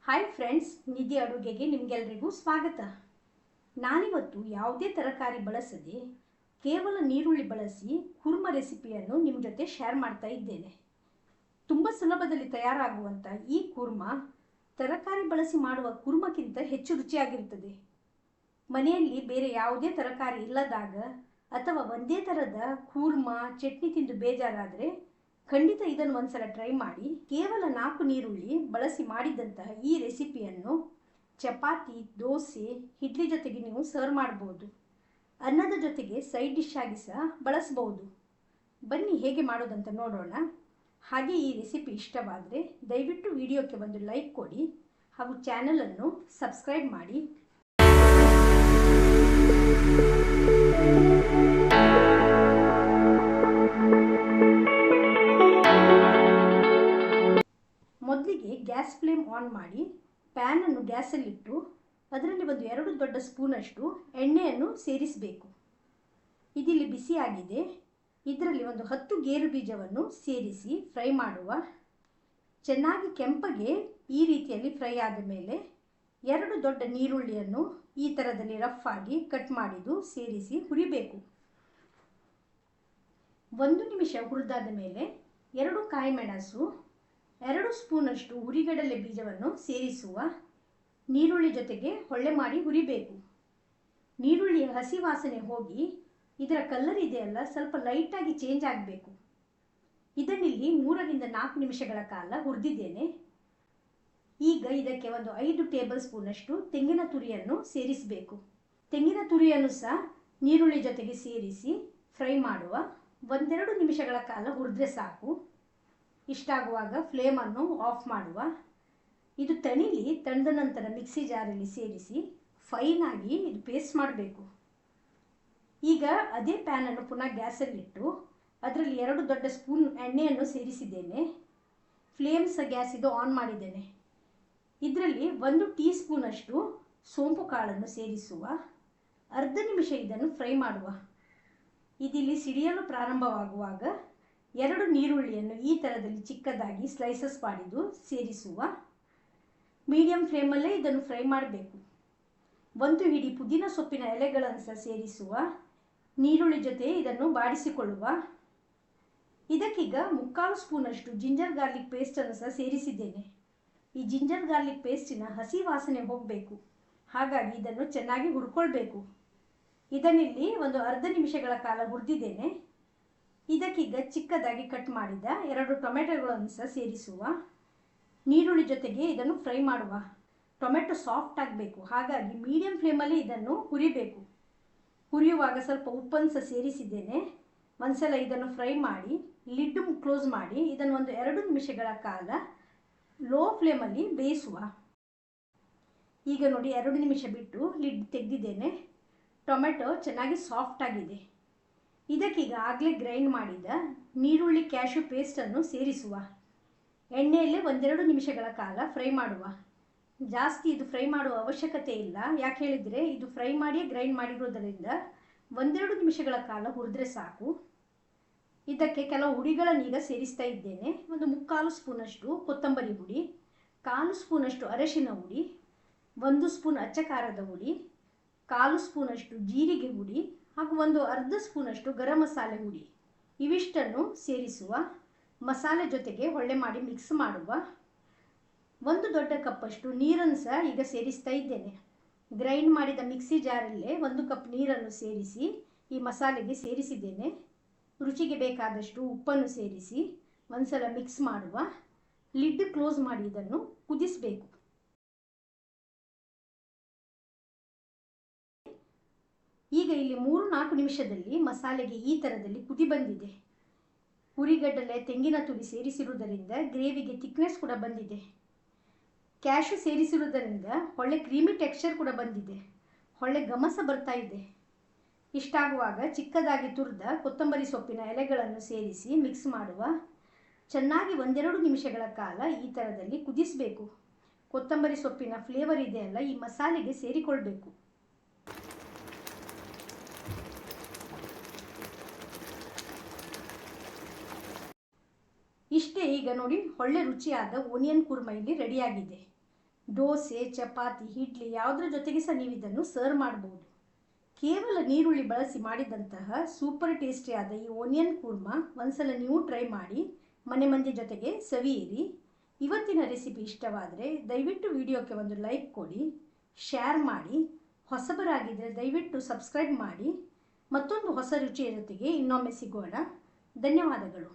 Hi friends, ನಿಧಿ ಅಡುಗೆಗೆ ನಿಮಗೆಲ್ಲರಿಗೂ ಸ್ವಾಗತ. ನಾನಿವತ್ತು ಯಾವುದೇ ತರಕಾರಿ ಬಳಸದೆ ಕೇವಲ ನೀರುಳ್ಳಿ ಬಳಸಿ ಕುರ್ಮ ರೆಸಿಪಿಯನ್ನು ನಿಮ್ಮ ಜೊತೆ ಶೇರ್ ಮಾಡ್ತಾ ಇದ್ದೇನೆ. ತುಂಬ ಸುಲಭದಲ್ಲಿ ತಯಾರಾಗುವಂಥ ಈ ಕುರ್ಮ ತರಕಾರಿ ಬಳಸಿ ಮಾಡುವ ಕುರ್ಮಕ್ಕಿಂತ ಹೆಚ್ಚು ರುಚಿಯಾಗಿರುತ್ತದೆ. ಮನೆಯಲ್ಲಿ ಬೇರೆ ಯಾವುದೇ ತರಕಾರಿ ಇಲ್ಲದಾಗ ಅಥವಾ ಒಂದೇ ಥರದ ಕುರ್ಮ ಚಟ್ನಿ ತಿಂದು ಬೇಜಾರಾದರೆ ಖಂಡಿತ ಇದನ್ನು ಒಂದ್ಸಲ ಟ್ರೈ ಮಾಡಿ. ಕೇವಲ 4 ನೀರುಳ್ಳಿ ಬಳಸಿ ಮಾಡಿದಂತಹ ಈ ರೆಸಿಪಿಯನ್ನು ಚಪಾತಿ, ದೋಸೆ, ಇಡ್ಲಿ ಜೊತೆಗೆ ನೀವು ಸರ್ವ್ ಮಾಡ್ಬೋದು. ಅನ್ನದ ಜೊತೆಗೆ ಸೈಡ್ ಡಿಶ್ ಆಗಿ ಸಹ ಬಳಸ್ಬೋದು. ಬನ್ನಿ ಹೇಗೆ ಮಾಡೋದಂತ ನೋಡೋಣ. ಹಾಗೆ ಈ ರೆಸಿಪಿ ಇಷ್ಟವಾದರೆ ದಯವಿಟ್ಟು ವಿಡಿಯೋಕ್ಕೆ ಒಂದು ಲೈಕ್ ಕೊಡಿ ಹಾಗೂ ಚಾನಲನ್ನು ಸಬ್ಸ್ಕ್ರೈಬ್ ಮಾಡಿ. ಮೊದಲಿಗೆ ಗ್ಯಾಸ್ ಫ್ಲೇಮ್ ಆನ್ ಮಾಡಿ ಪ್ಯಾನನ್ನು ಗ್ಯಾಸಲ್ಲಿಟ್ಟು ಅದರಲ್ಲಿ ಒಂದು 2 ದೊಡ್ಡ ಸ್ಪೂನಷ್ಟು ಎಣ್ಣೆಯನ್ನು ಸೇರಿಸಬೇಕು. ಇದಿಲ್ಲಿ ಬಿಸಿಯಾಗಿದೆ. ಇದರಲ್ಲಿ ಒಂದು 10 ಗೇರು ಬೀಜವನ್ನು ಸೇರಿಸಿ ಫ್ರೈ ಮಾಡುವ. ಚೆನ್ನಾಗಿ ಕೆಂಪಗೆ ಈ ರೀತಿಯಲ್ಲಿ ಫ್ರೈ ಆದ ಮೇಲೆ 2 ದೊಡ್ಡ ನೀರುಳ್ಳಿಯನ್ನು ಈ ಥರದಲ್ಲಿ ರಫ್ ಆಗಿ ಕಟ್ ಮಾಡಿದ್ದು ಸೇರಿಸಿ ಹುರಿಬೇಕು. 1 ನಿಮಿಷ ಹುರಿದಾದ ಮೇಲೆ 2 ಕಾಯಿ ಮೆಣಸು, 2 ಸ್ಪೂನಷ್ಟು ಹುರಿಗಡಲೆ ಬೀಜವನ್ನು ಸೇರಿಸುವ. ನೀರುಳ್ಳಿ ಜೊತೆಗೆ ಹೊಳ್ಳೆ ಮಾಡಿ ಹುರಿಬೇಕು. ನೀರುಳ್ಳಿಯ ಹಸಿ ವಾಸನೆ ಹೋಗಿ ಇದರ ಕಲರ್ ಇದೆಯಲ್ಲ ಸ್ವಲ್ಪ ಲೈಟಾಗಿ ಚೇಂಜ್ ಆಗಬೇಕು. ಇದನ್ನಿಲ್ಲಿ 3 ರಿಂದ 4 ನಿಮಿಷಗಳ ಕಾಲ ಹುರಿದಿದ್ದೇನೆ. ಈಗ ಇದಕ್ಕೆ ಒಂದು 5 ಟೇಬಲ್ ಸ್ಪೂನಷ್ಟು ತೆಂಗಿನ ತುರಿಯನ್ನು ಸೇರಿಸಬೇಕು. ತೆಂಗಿನ ತುರಿಯನ್ನು ಸಹ ನೀರುಳ್ಳಿ ಜೊತೆಗೆ ಸೇರಿಸಿ ಫ್ರೈ ಮಾಡುವ. 1-2 ನಿಮಿಷಗಳ ಕಾಲ ಹುರಿದ್ರೆ ಸಾಕು. ಇಷ್ಟಾಗುವಾಗ ಫ್ಲೇಮನ್ನು ಆಫ್ ಮಾಡುವ. ಇದು ತಣಿದ ನಂತರ ಮಿಕ್ಸಿ ಜಾರಲ್ಲಿ ಸೇರಿಸಿ ಫೈನಾಗಿ ಇದು ಪೇಸ್ಟ್ ಮಾಡಬೇಕು. ಈಗ ಅದೇ ಪ್ಯಾನನ್ನು ಪುನಃ ಗ್ಯಾಸಲ್ಲಿಟ್ಟು ಅದರಲ್ಲಿ 2 ದೊಡ್ಡ ಸ್ಪೂನ್ ಎಣ್ಣೆಯನ್ನು ಸೇರಿಸಿದ್ದೇನೆ. ಫ್ಲೇಮ್ಸ್ ಗ್ಯಾಸ್ ಇದು ಆನ್ ಮಾಡಿದ್ದೇನೆ. ಇದರಲ್ಲಿ 1 ಟೀ ಸ್ಪೂನಷ್ಟು ಸೋಂಪು ಕಾಳನ್ನು ಸೇರಿಸುವ. ಅರ್ಧ ನಿಮಿಷ ಇದನ್ನು ಫ್ರೈ ಮಾಡುವ. ಇದಿಲ್ಲಿ ಸಿಡಿಯಲು ಪ್ರಾರಂಭವಾಗುವಾಗ 2 ನೀರುಳ್ಳಿಯನ್ನು ಈ ಥರದಲ್ಲಿ ಚಿಕ್ಕದಾಗಿ ಸ್ಲೈಸಸ್ ಮಾಡಿದ್ದು ಸೇರಿಸುವ. ಮೀಡಿಯಂ ಫ್ಲೇಮಲ್ಲೇ ಇದನ್ನು ಫ್ರೈ ಮಾಡಬೇಕು. 1 ಹಿಡಿ ಪುದೀನ ಸೊಪ್ಪಿನ ಎಲೆಗಳನ್ನು ಸಹ ಸೇರಿಸುವ. ನೀರುಳ್ಳಿ ಜೊತೆ ಇದನ್ನು ಬಾಡಿಸಿಕೊಳ್ಳುವ. ಇದಕ್ಕೀಗ 3/4 ಸ್ಪೂನಷ್ಟು ಜಿಂಜರ್ ಗಾರ್ಲಿಕ್ ಪೇಸ್ಟನ್ನು ಸಹ ಸೇರಿಸಿದ್ದೇನೆ. ಈ ಜಿಂಜರ್ ಗಾರ್ಲಿಕ್ ಪೇಸ್ಟಿನ ಹಸಿ ವಾಸನೆ ಹೋಗಬೇಕು. ಹಾಗಾಗಿ ಇದನ್ನು ಚೆನ್ನಾಗಿ ಹುರ್ಕೊಳ್ಬೇಕು. ಇದನ್ನಿಲ್ಲಿ ಒಂದು ಅರ್ಧ ನಿಮಿಷಗಳ ಕಾಲ ಹುರಿದಿದ್ದೇನೆ. ಇದಕ್ಕೀಗ ಚಿಕ್ಕದಾಗಿ ಕಟ್ ಮಾಡಿದ 2 ಟೊಮೆಟೊಗಳನ್ನು ಸಹ ಸೇರಿಸುವ. ನೀರುಳ್ಳಿ ಜೊತೆಗೆ ಇದನ್ನು ಫ್ರೈ ಮಾಡುವ. ಟೊಮೆಟೊ ಸಾಫ್ಟ್ ಆಗಬೇಕು. ಹಾಗಾಗಿ ಮೀಡಿಯಂ ಫ್ಲೇಮಲ್ಲಿ ಇದನ್ನು ಹುರಿಬೇಕು. ಹುರಿಯುವಾಗ ಸ್ವಲ್ಪ ಉಪ್ಪನ್ನು ಸಹ ಸೇರಿಸಿದ್ದೇನೆ. ಒಂದ್ಸಲ ಇದನ್ನು ಫ್ರೈ ಮಾಡಿ ಲಿಡ್ ಕ್ಲೋಸ್ ಮಾಡಿ ಇದನ್ನು ಒಂದು 2 ನಿಮಿಷಗಳ ಕಾಲ ಲೋ ಫ್ಲೇಮಲ್ಲಿ ಬೇಯಿಸುವ. ಈಗ ನೋಡಿ 2 ನಿಮಿಷ ಬಿಟ್ಟು ಲಿಡ್ ತೆಗೆದಿದ್ದೇನೆ. ಟೊಮೆಟೊ ಚೆನ್ನಾಗಿ ಸಾಫ್ಟ್ ಆಗಿದೆ. ಇದಕ್ಕೀಗ ಆಗಲೇ ಗ್ರೈಂಡ್ ಮಾಡಿದ ನೀರುಳ್ಳಿ ಕ್ಯಾಶ್ಯೂ ಪೇಸ್ಟನ್ನು ಸೇರಿಸುವ. ಎಣ್ಣೆಯಲ್ಲೇ 1-2 ನಿಮಿಷಗಳ ಕಾಲ ಫ್ರೈ ಮಾಡುವ. ಜಾಸ್ತಿ ಇದು ಫ್ರೈ ಮಾಡುವ ಅವಶ್ಯಕತೆ ಇಲ್ಲ. ಯಾಕೆ ಹೇಳಿದರೆ ಇದು ಫ್ರೈ ಮಾಡಿಯೇ ಗ್ರೈಂಡ್ ಮಾಡಿರೋದರಿಂದ 1-2 ನಿಮಿಷಗಳ ಕಾಲ ಹುರಿದ್ರೆ ಸಾಕು. ಇದಕ್ಕೆ ಕೆಲವು ಹುಡಿಗಳನ್ನು ಈಗ ಸೇರಿಸ್ತಾ ಇದ್ದೇನೆ. ಒಂದು 3/4 ಸ್ಪೂನಷ್ಟು ಕೊತ್ತಂಬರಿ ಹುಡಿ, 1/4 ಸ್ಪೂನಷ್ಟು ಅರಶಿನ ಹುಡಿ, 1 ಸ್ಪೂನ್ ಅಚ್ಚ ಖಾರದ ಹುಡಿ, 1/4 ಸ್ಪೂನಷ್ಟು ಜೀರಿಗೆ ಹುಡಿ ಹಾಗೂ ಒಂದು ಅರ್ಧ ಸ್ಪೂನಷ್ಟು ಗರಂ ಮಸಾಲೆ ಹುಡಿ. ಇವಿಷ್ಟನ್ನು ಸೇರಿಸುವ. ಮಸಾಲೆ ಜೊತೆಗೆ ಹೊಳ್ಳೆ ಮಾಡಿ ಮಿಕ್ಸ್ ಮಾಡುವ. 1 ದೊಡ್ಡ ಕಪ್ಪಷ್ಟು ನೀರನ್ನು ಸಹ ಈಗ ಸೇರಿಸ್ತಾ ಇದ್ದೇನೆ. ಗ್ರೈಂಡ್ ಮಾಡಿದ ಮಿಕ್ಸಿ ಜಾರಲ್ಲೇ 1 ಕಪ್ ನೀರನ್ನು ಸೇರಿಸಿ ಈ ಮಸಾಲೆಗೆ ಸೇರಿಸಿದ್ದೇನೆ. ರುಚಿಗೆ ಬೇಕಾದಷ್ಟು ಉಪ್ಪನ್ನು ಸೇರಿಸಿ ಒಂದ್ಸಲ ಮಿಕ್ಸ್ ಮಾಡುವ. ಲಿಡ್ ಕ್ಲೋಸ್ ಮಾಡಿ ಇದನ್ನು ಕುದಿಸಬೇಕು. ಈಗ ಇಲ್ಲಿ 3-4 ನಿಮಿಷದಲ್ಲಿ ಮಸಾಲೆಗೆ ಈ ಥರದಲ್ಲಿ ಕುದಿ ಬಂದಿದೆ. ಹುರಿಗಡ್ಡಲೆ ತೆಂಗಿನ ತುರಿ ಸೇರಿಸಿರುವುದರಿಂದ ಗ್ರೇವಿಗೆ ಥಿಕ್ನೆಸ್ ಕೂಡ ಬಂದಿದೆ. ಕ್ಯಾಶ್ಯೂ ಸೇರಿಸಿರುವುದರಿಂದ ಒಳ್ಳೆ ಕ್ರೀಮಿ ಟೆಕ್ಸ್ಚರ್ ಕೂಡ ಬಂದಿದೆ. ಒಳ್ಳೆ ಗಮಸ ಬರ್ತಾ ಇದೆ. ಇಷ್ಟಾಗುವಾಗ ಚಿಕ್ಕದಾಗಿ ತುರಿದ ಕೊತ್ತಂಬರಿ ಸೊಪ್ಪಿನ ಎಲೆಗಳನ್ನು ಸೇರಿಸಿ ಮಿಕ್ಸ್ ಮಾಡುವ. ಚೆನ್ನಾಗಿ 1-2 ನಿಮಿಷಗಳ ಕಾಲ ಈ ಥರದಲ್ಲಿ ಕುದಿಸಬೇಕು. ಕೊತ್ತಂಬರಿ ಸೊಪ್ಪಿನ ಫ್ಲೇವರ್ ಇದೆಯಲ್ಲ ಈ ಮಸಾಲೆಗೆ ಸೇರಿಕೊಳ್ಬೇಕು. ಇಷ್ಟೇ. ಈಗ ನೋಡಿ ಒಳ್ಳೆ ರುಚಿಯಾದ ಓನಿಯನ್ ಕುರ್ಮ ಇಲ್ಲಿ ರೆಡಿಯಾಗಿದೆ. ದೋಸೆ, ಚಪಾತಿ, ಇಡ್ಲಿ ಯಾವುದರ ಜೊತೆಗೆ ಸಹ ನೀವು ಇದನ್ನು ಸರ್ವ್ ಮಾಡ್ಬೋದು. ಕೇವಲ ನೀರುಳ್ಳಿ ಬಳಸಿ ಮಾಡಿದಂತಹ ಸೂಪರ್ ಟೇಸ್ಟಿಯಾದ ಈ ಓನಿಯನ್ ಕೂರ್ಮಾ ಒಂದ್ಸಲ ನೀವು ಟ್ರೈ ಮಾಡಿ ಮನೆ ಮಂದಿ ಜೊತೆಗೆ ಸವಿಯಿರಿ. ಇವತ್ತಿನ ರೆಸಿಪಿ ಇಷ್ಟವಾದರೆ ದಯವಿಟ್ಟು ವಿಡಿಯೋಕ್ಕೆ ಒಂದು ಲೈಕ್ ಕೊಡಿ, ಶೇರ್ ಮಾಡಿ. ಹೊಸಬರಾಗಿದ್ದರೆ ದಯವಿಟ್ಟು ಸಬ್ಸ್ಕ್ರೈಬ್ ಮಾಡಿ. ಮತ್ತೊಂದು ಹೊಸ ರುಚಿಯ ಜೊತೆಗೆ ಇನ್ನೊಮ್ಮೆ ಸಿಗೋಣ. ಧನ್ಯವಾದಗಳು.